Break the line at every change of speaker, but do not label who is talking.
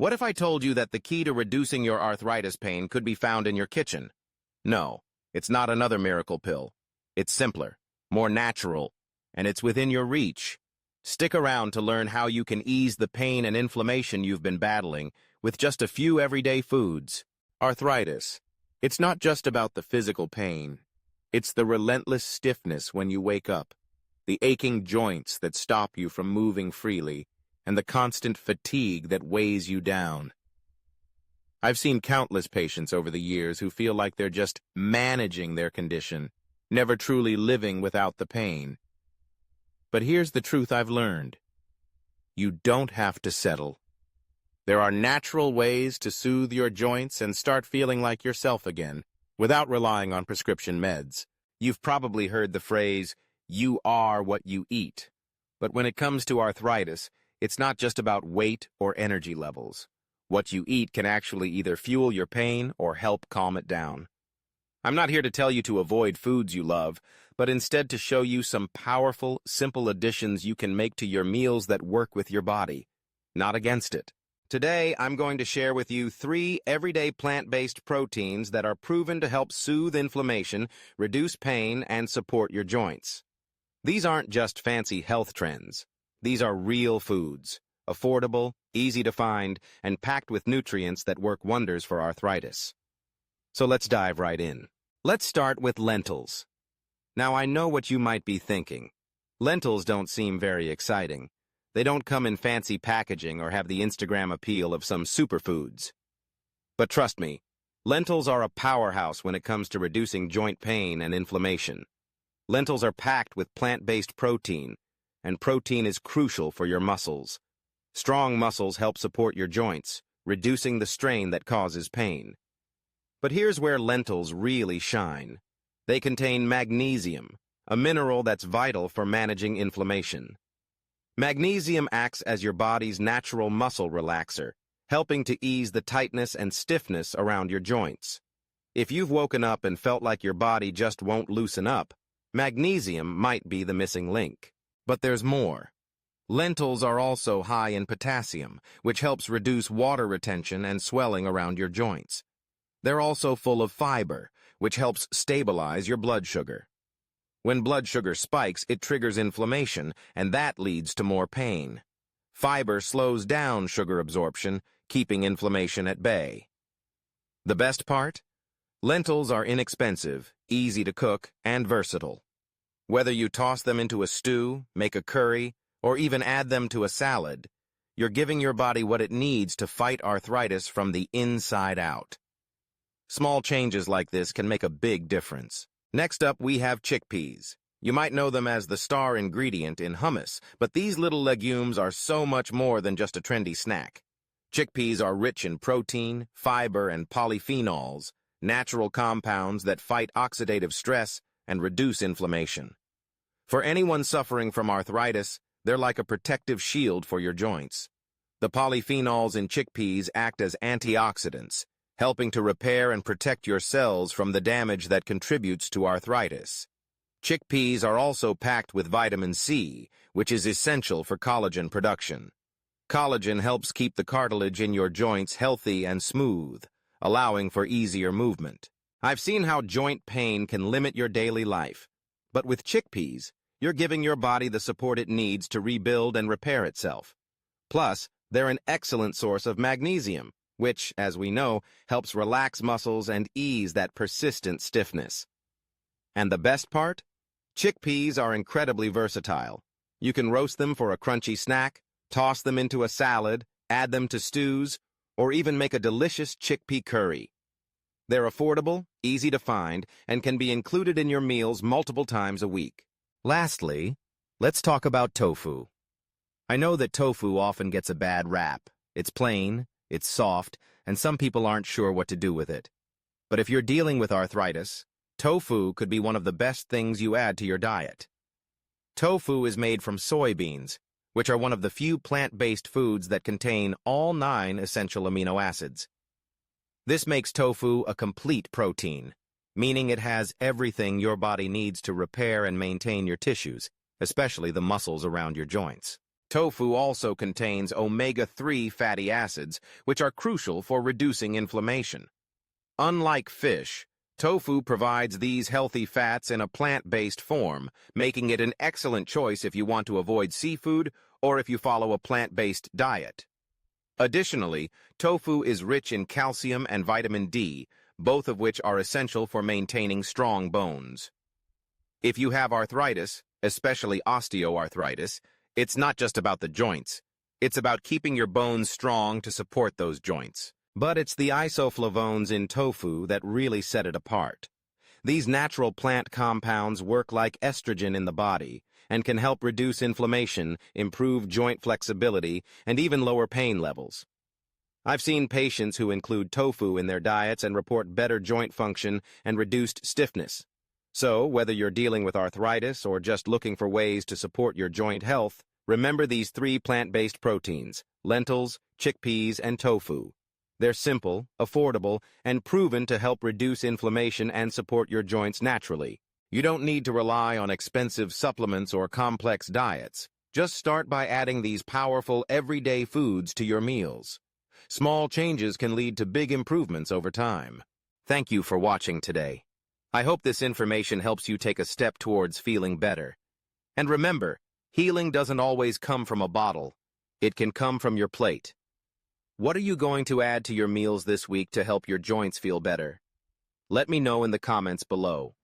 What if I told you that the key to reducing your arthritis pain could be found in your kitchen? No, it's not another miracle pill. It's simpler, more natural, and it's within your reach. Stick around to learn how you can ease the pain and inflammation you've been battling with just a few everyday foods. Arthritis. It's not just about the physical pain. It's the relentless stiffness when you wake up, the aching joints that stop you from moving freely, and the constant fatigue that weighs you down. I've seen countless patients over the years who feel like they're just managing their condition, never truly living without the pain. But here's the truth I've learned. You don't have to settle. There are natural ways to soothe your joints and start feeling like yourself again, without relying on prescription meds. You've probably heard the phrase, "You are what you eat." But when it comes to arthritis, it's not just about weight or energy levels. What you eat can actually either fuel your pain or help calm it down. I'm not here to tell you to avoid foods you love, but instead to show you some powerful, simple additions you can make to your meals that work with your body, not against it. Today, I'm going to share with you 3 everyday plant-based proteins that are proven to help soothe inflammation, reduce pain, and support your joints. These aren't just fancy health trends. These are real foods, affordable, easy to find, and packed with nutrients that work wonders for arthritis. So let's dive right in. Let's start with lentils. Now, I know what you might be thinking. Lentils don't seem very exciting. They don't come in fancy packaging or have the Instagram appeal of some superfoods. But trust me, lentils are a powerhouse when it comes to reducing joint pain and inflammation. Lentils are packed with plant-based protein, and protein is crucial for your muscles. Strong muscles help support your joints, reducing the strain that causes pain. But here's where lentils really shine. They contain magnesium, a mineral that's vital for managing inflammation. Magnesium acts as your body's natural muscle relaxer, helping to ease the tightness and stiffness around your joints. If you've woken up and felt like your body just won't loosen up, magnesium might be the missing link. But there's more. Lentils are also high in potassium, which helps reduce water retention and swelling around your joints. They're also full of fiber, which helps stabilize your blood sugar. When blood sugar spikes, it triggers inflammation, and that leads to more pain. Fiber slows down sugar absorption, keeping inflammation at bay. The best part? Lentils are inexpensive, easy to cook, and versatile. Whether you toss them into a stew, make a curry, or even add them to a salad, you're giving your body what it needs to fight arthritis from the inside out. Small changes like this can make a big difference. Next up, we have chickpeas. You might know them as the star ingredient in hummus, but these little legumes are so much more than just a trendy snack. Chickpeas are rich in protein, fiber, and polyphenols, natural compounds that fight oxidative stress and reduce inflammation. For anyone suffering from arthritis, they're like a protective shield for your joints. The polyphenols in chickpeas act as antioxidants, helping to repair and protect your cells from the damage that contributes to arthritis. Chickpeas are also packed with vitamin C, which is essential for collagen production. Collagen helps keep the cartilage in your joints healthy and smooth, allowing for easier movement. I've seen how joint pain can limit your daily life, but with chickpeas, you're giving your body the support it needs to rebuild and repair itself. Plus, they're an excellent source of magnesium, which, as we know, helps relax muscles and ease that persistent stiffness. And the best part? Chickpeas are incredibly versatile. You can roast them for a crunchy snack, toss them into a salad, add them to stews, or even make a delicious chickpea curry. They're affordable, easy to find, and can be included in your meals multiple times a week. Lastly, let's talk about tofu. I know that tofu often gets a bad rap. It's plain, it's soft, and some people aren't sure what to do with it. But if you're dealing with arthritis, tofu could be one of the best things you add to your diet. Tofu is made from soybeans, which are one of the few plant-based foods that contain all 9 essential amino acids. This makes tofu a complete protein, meaning it has everything your body needs to repair and maintain your tissues, especially the muscles around your joints. Tofu also contains omega-3 fatty acids, which are crucial for reducing inflammation. Unlike fish, tofu provides these healthy fats in a plant-based form, making it an excellent choice if you want to avoid seafood or if you follow a plant-based diet. Additionally, tofu is rich in calcium and vitamin D, both of which are essential for maintaining strong bones. If you have arthritis, especially osteoarthritis, it's not just about the joints. It's about keeping your bones strong to support those joints. But it's the isoflavones in tofu that really set it apart. These natural plant compounds work like estrogen in the body and can help reduce inflammation, improve joint flexibility, and even lower pain levels. I've seen patients who include tofu in their diets and report better joint function and reduced stiffness. So, whether you're dealing with arthritis or just looking for ways to support your joint health, remember these 3 plant-based proteins: lentils, chickpeas, and tofu. They're simple, affordable, and proven to help reduce inflammation and support your joints naturally. You don't need to rely on expensive supplements or complex diets. Just start by adding these powerful, everyday foods to your meals. Small changes can lead to big improvements over time. Thank you for watching today. I hope this information helps you take a step towards feeling better. And remember, healing doesn't always come from a bottle. It can come from your plate. What are you going to add to your meals this week to help your joints feel better? Let me know in the comments below.